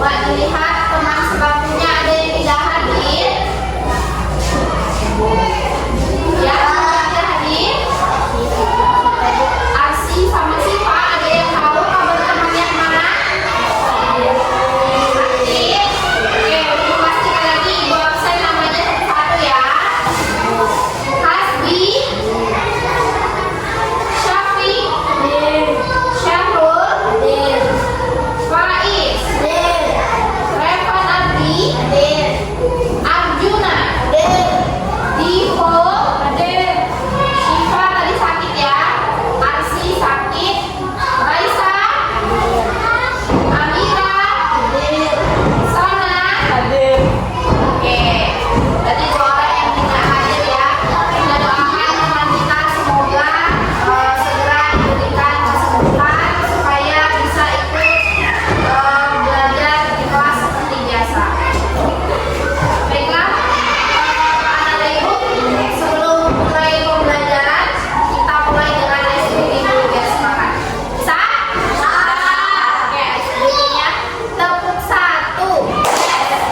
Coba dilihat teman sebangkunya ada yang tidak hadir. Ya, ada hadir. Arsi sama Siva, ada yang tahu kabar teman yang mana? Hadir. Oke, untuk pastikan lagi ibu absen namanya satu-satu ya. Hasbi, Syafi, Syahrul, Faiz, Revan Ardi, Arjuna, Divo, Syifa tadi sakit ya, Arsi sakit, Raisa, Amira, Sana, oke. Tadi dua orang yang tidak hadir ya. Kita doakan teman kita semoga segera diberikan kesembuhan supaya bisa ikut belajar di kelas seperti biasa. Baiklah, anak dan ibu, sebelum mulai pembelajaran kita mulai dengan SPG dulu biar semangat. Bisa? Oke, SPG-nya tepuk 1,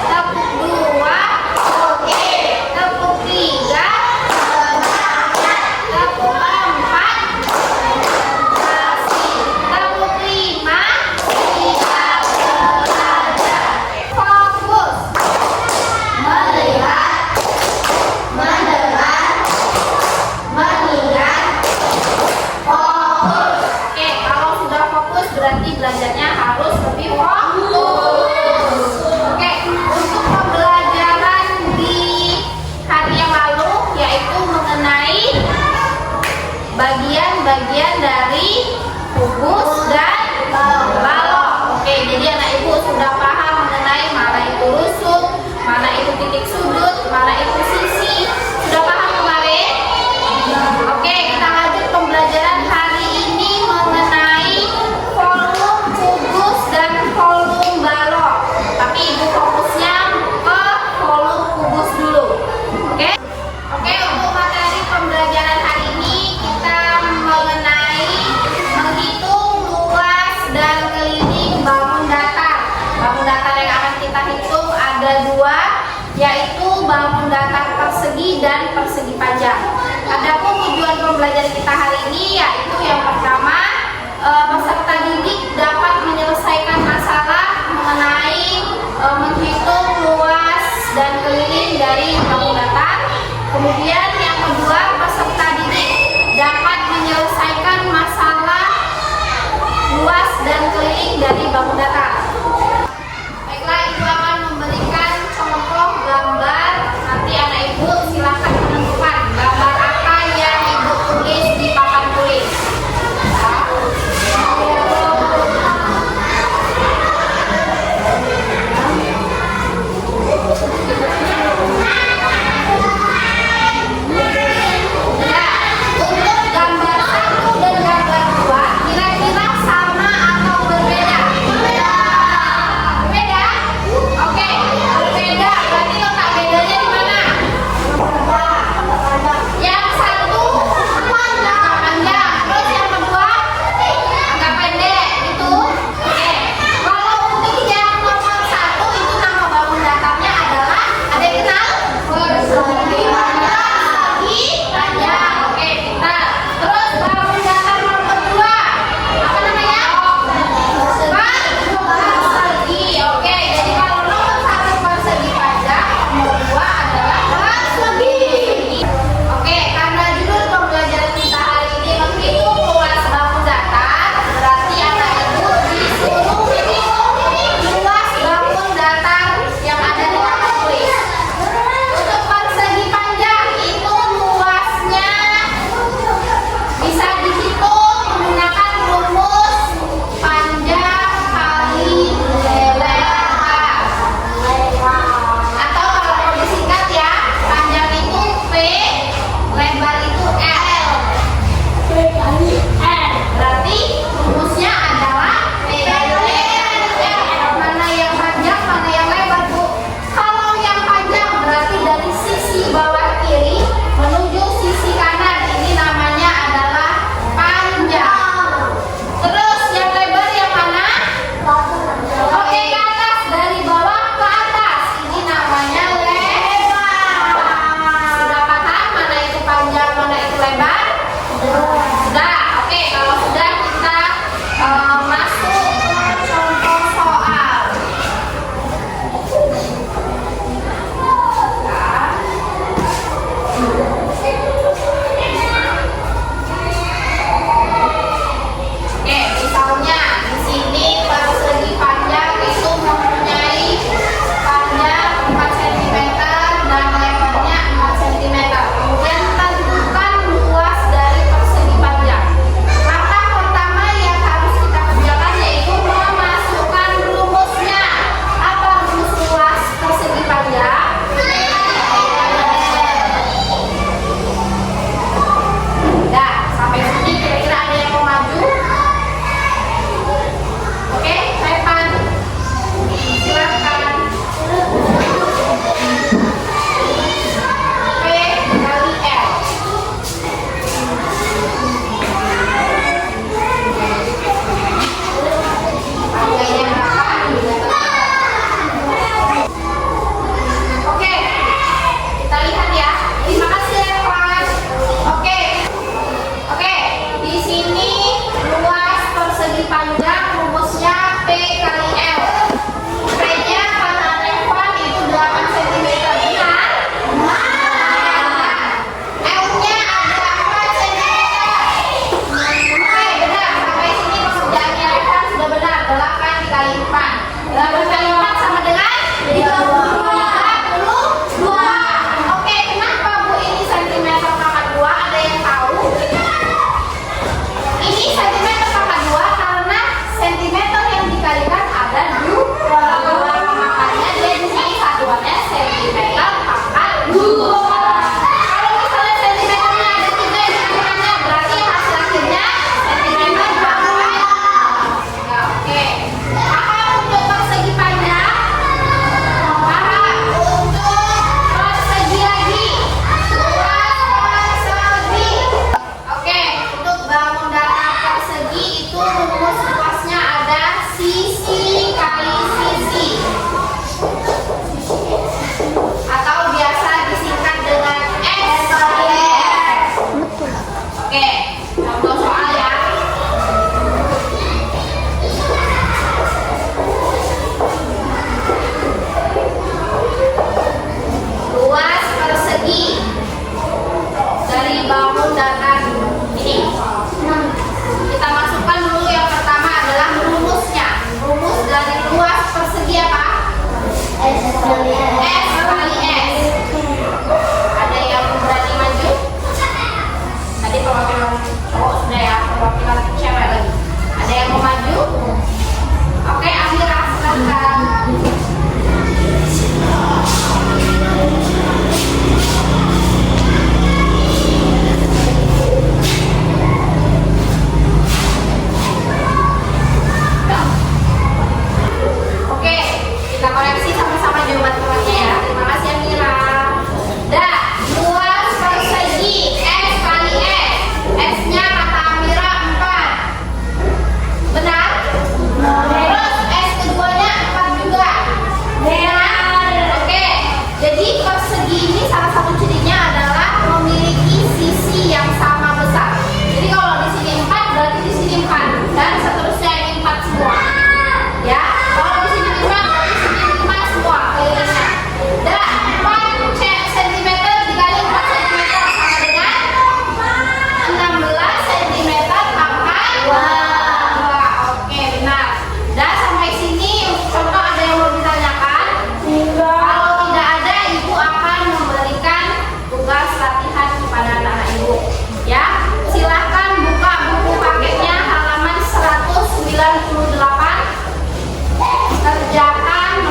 tepuk 2, oke, tepuk 3, tepuk 4, tepuk 5, fokus, melihat, mendengar, mengingat, fokus. Oke, kalau sudah fokus berarti belajarnya harus lebih fokus. Oke, untuk pembelajaran di hari yang lalu yaitu mengenai bagian-bagian dari kubus dan balok. Oke, jadi anak ibu sudah paham mengenai mana itu rusuk, mana itu titik sudut, mana itu sisi. Sudah paham kemarin? Oke, kita lanjut pembelajaran hari ini mengenai volume kubus dan volume balok. Tapi ibu fokusnya ke volume kubus dulu. Oke? Oke, untuk materi pembelajaran hari ini kita mengenai menghitung luas dan keliling bangun datar. Bangun datar yang akan kita hitung ada dua, yaitu bangun datar persegi dan persegi panjang. Adapun tujuan pembelajaran kita hari ini yaitu yang pertama, peserta didik dapat menyelesaikan masalah mengenai menghitung luas dan keliling dari bangun datar. Kemudian yang kedua, peserta didik dapat menyelesaikan masalah luas dan keliling dari bangun datar. Baiklah, ibu akan memberikan contoh gambar. Nanti anak ibu silakan menentukan gambar apa yang ibu tulis di papan tulis. Ya, untuk gambar 1 dan gambar 2 kira-kira sama atau berbeda?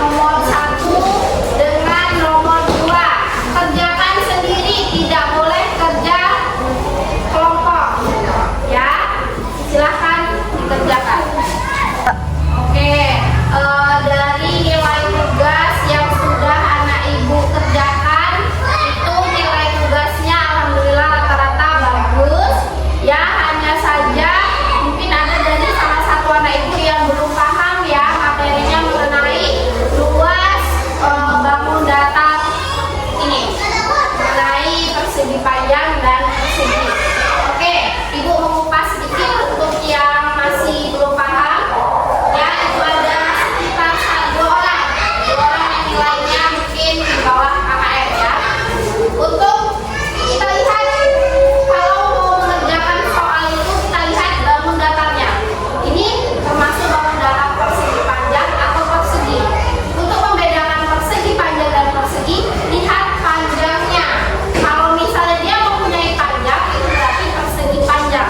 nomor 1 dengan nomor 2. Kerjakan sendiri, tidak boleh kerja kelompok. Ya, silahkan dikerjakan. Oke, dari nilai tugas yang sudah anak ibu kerjakan, itu nilai tugasnya alhamdulillah rata-rata bagus. Ya, hanya saja mungkin ada dari salah satu anak ibu yang belum paham ya materinya mengenai luas bangun datar ini, mengenai persegi panjang dan persegi. Oke, ibu mengupas sedikit untuk yang masih belum paham. Ya, itu ada sekitar dua orang yang nilainya mungkin di bawah KKM ya. Untuk kita lihat, kalau mau mengerjakan soal itu kita lihat bangun datarnya. Ini termasuk bangun datar persegi panjang atau persegi. Untuk membedakan persegi panjang dan persegi, lihat panjangnya. Kalau misalnya dia mempunyai panjang, itu berarti persegi panjang.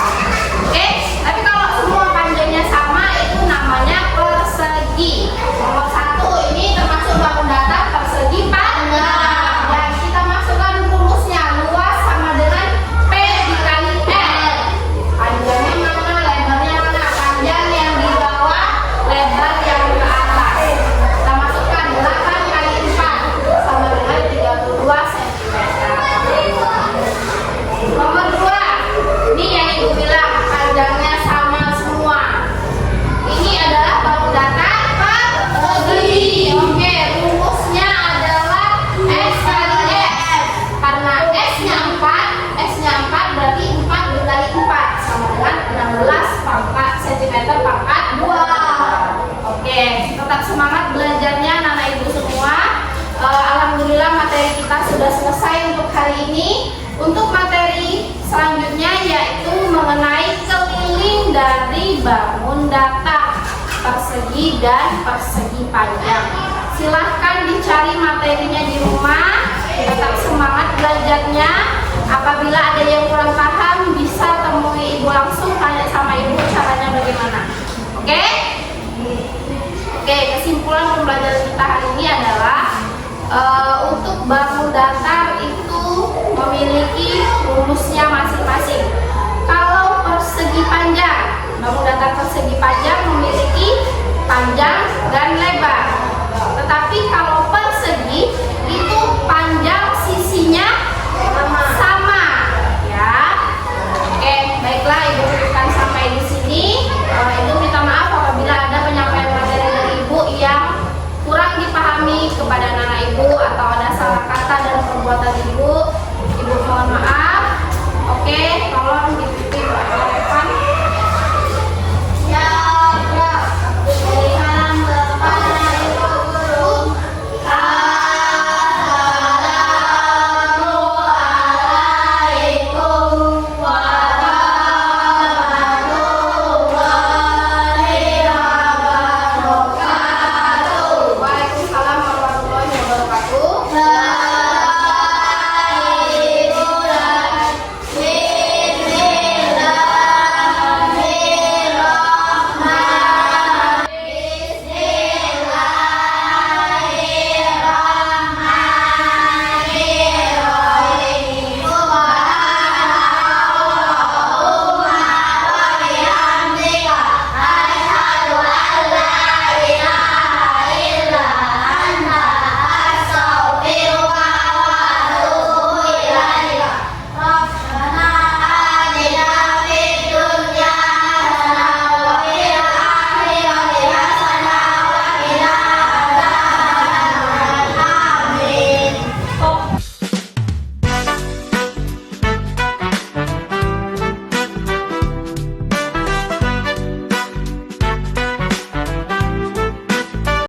Oke, tapi kalau semua panjangnya sama, itu namanya persegi. Nomor 1 ini termasuk bangun datar persegi panjang. Dan kita masukkan rumusnya, luas sama dengan P dikali R. Panjangnya mana, lebarnya mana? Panjang yang di bawah, lebar yang ke atas. Kita masukkan 8 kali 4 sama dengan 32 cm. Nomor 2, ini yang ibu bilang panjangnya sama semua. Ini adalah bangun datar persegi. Oke, rumusnya adalah S kali S. Karena S-nya 4 berarti 4 dikali 4 sama dengan 16 pangkat cm pangkat 2. Oke, tetap semangat belajarnya anak ibu semua. Alhamdulillah materi kita sudah selesai untuk hari ini. Untuk materi selanjutnya yaitu mengenai keliling dari bangun datar persegi dan persegi panjang. Silahkan dicari materinya di rumah. Tetap semangat belajarnya. Apabila ada yang kurang paham, bisa temui ibu langsung, tanya sama ibu caranya bagaimana. Oke? Oke, kesimpulan pembelajaran kita hari ini.